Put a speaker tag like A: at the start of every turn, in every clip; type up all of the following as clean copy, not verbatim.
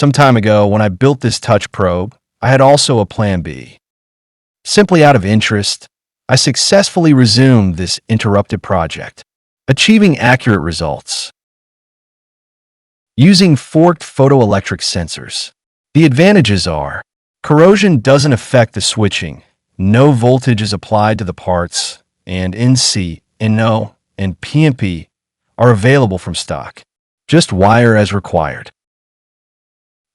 A: Some time ago, when I built this touch probe, I had also a plan B. Simply out of interest, I successfully resumed this interrupted project, achieving accurate results. Using forked photoelectric sensors. The advantages are: corrosion doesn't affect the switching, no voltage is applied to the parts, and NC, NO, and PNP are available from stock. Just wire as required.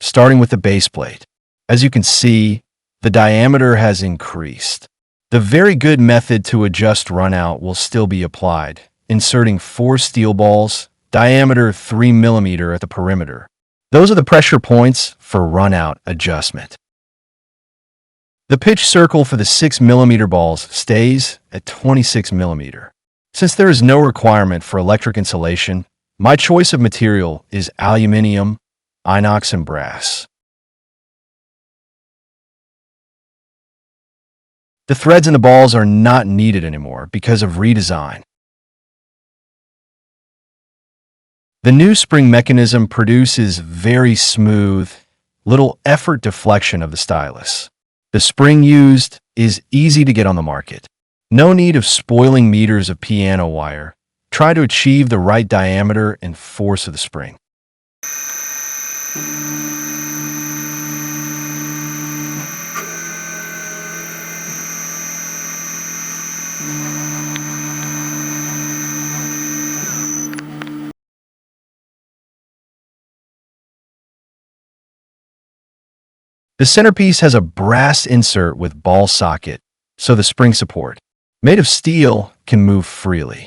A: Starting with the base plate. As you can see, the diameter has increased. The very good method to adjust runout will still be applied, inserting 4 steel balls, diameter 3 mm at the perimeter. Those are the pressure points for runout adjustment. The pitch circle for the 6 mm balls stays at 26 mm. Since there is no requirement for electric insulation, my choice of material is aluminum, inox, and brass. The threads in the balls are not needed anymore because of redesign. The new spring mechanism produces very smooth, little effort deflection of the stylus. The spring used is easy to get on the market. No need of spoiling meters of piano wire. Try to achieve the right diameter and force of the spring. The centerpiece has a brass insert with ball socket, so the spring support, made of steel, can move freely.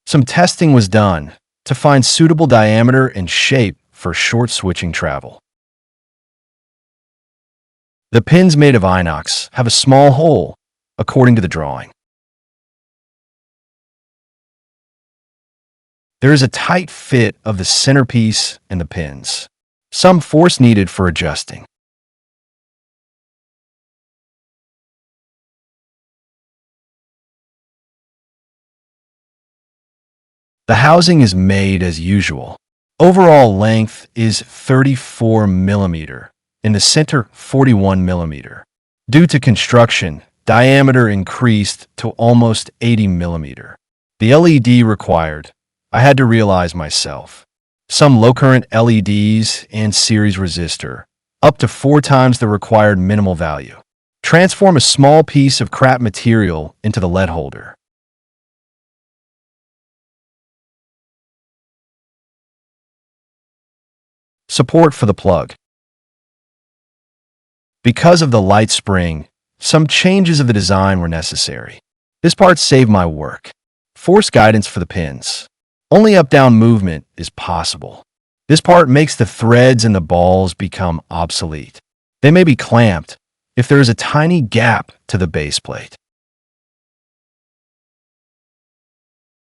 A: Some testing was done to find suitable diameter and shape for short switching travel. The pins made of inox have a small hole, according to the drawing. There is a tight fit of the centerpiece and the pins. Some force needed for adjusting. The housing is made as usual. Overall length is 34 mm, in the center 41 mm. Due to construction, diameter increased to almost 80 mm. The LED required, I had to realize myself. Some low-current LEDs and series resistor, up to 4 times the required minimal value. Transform a small piece of crap material into the LED holder. Support for the plug. Because of the light spring, some changes of the design were necessary. This part saved my work. Force guidance for the pins. Only up-down movement is possible. This part makes the threads and the balls become obsolete. They may be clamped if there is a tiny gap to the base plate.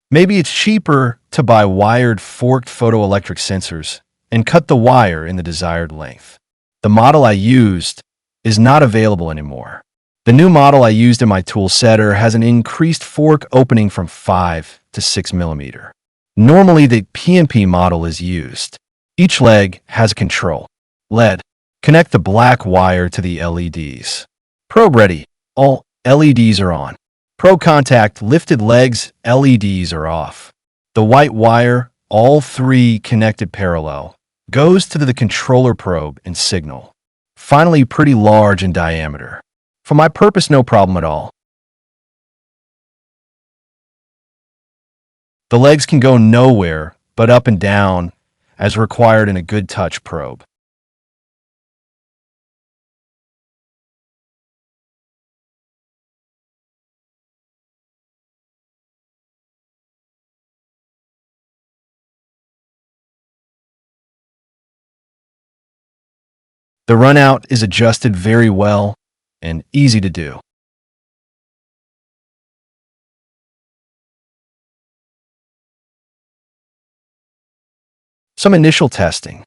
A: Maybe it's cheaper to buy wired forked photoelectric sensors and cut the wire in the desired length. The model I used is not available anymore. The new model I used in my tool setter has an increased fork opening from 5 to 6 mm. Normally, the PNP model is used. Each leg has a control. LED. Connect the black wire to the LEDs. Probe ready. All LEDs are on. Probe contact lifted legs, LEDs are off. The white wire, all 3 connected parallel, goes to the controller probe and signal. Finally, pretty large in diameter. For my purpose, no problem at all. The legs can go nowhere but up and down as required in a good touch probe. The runout is adjusted very well and easy to do. Some initial testing.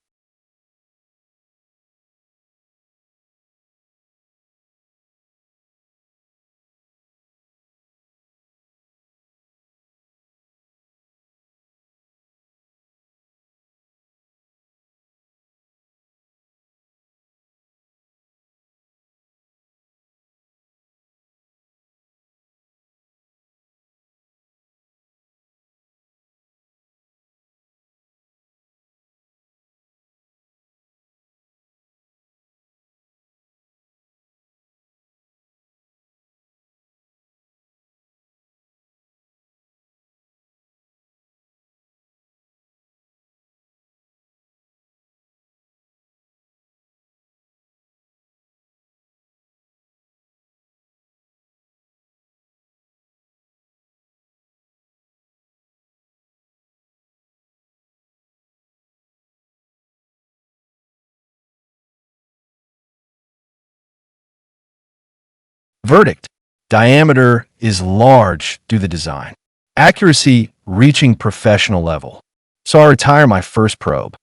A: Verdict. Diameter is large due to the design. Accuracy reaching professional level. So I retire my first probe.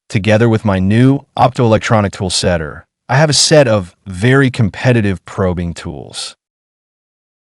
A: Together with my new optoelectronic tool setter, I have a set of very competitive probing tools.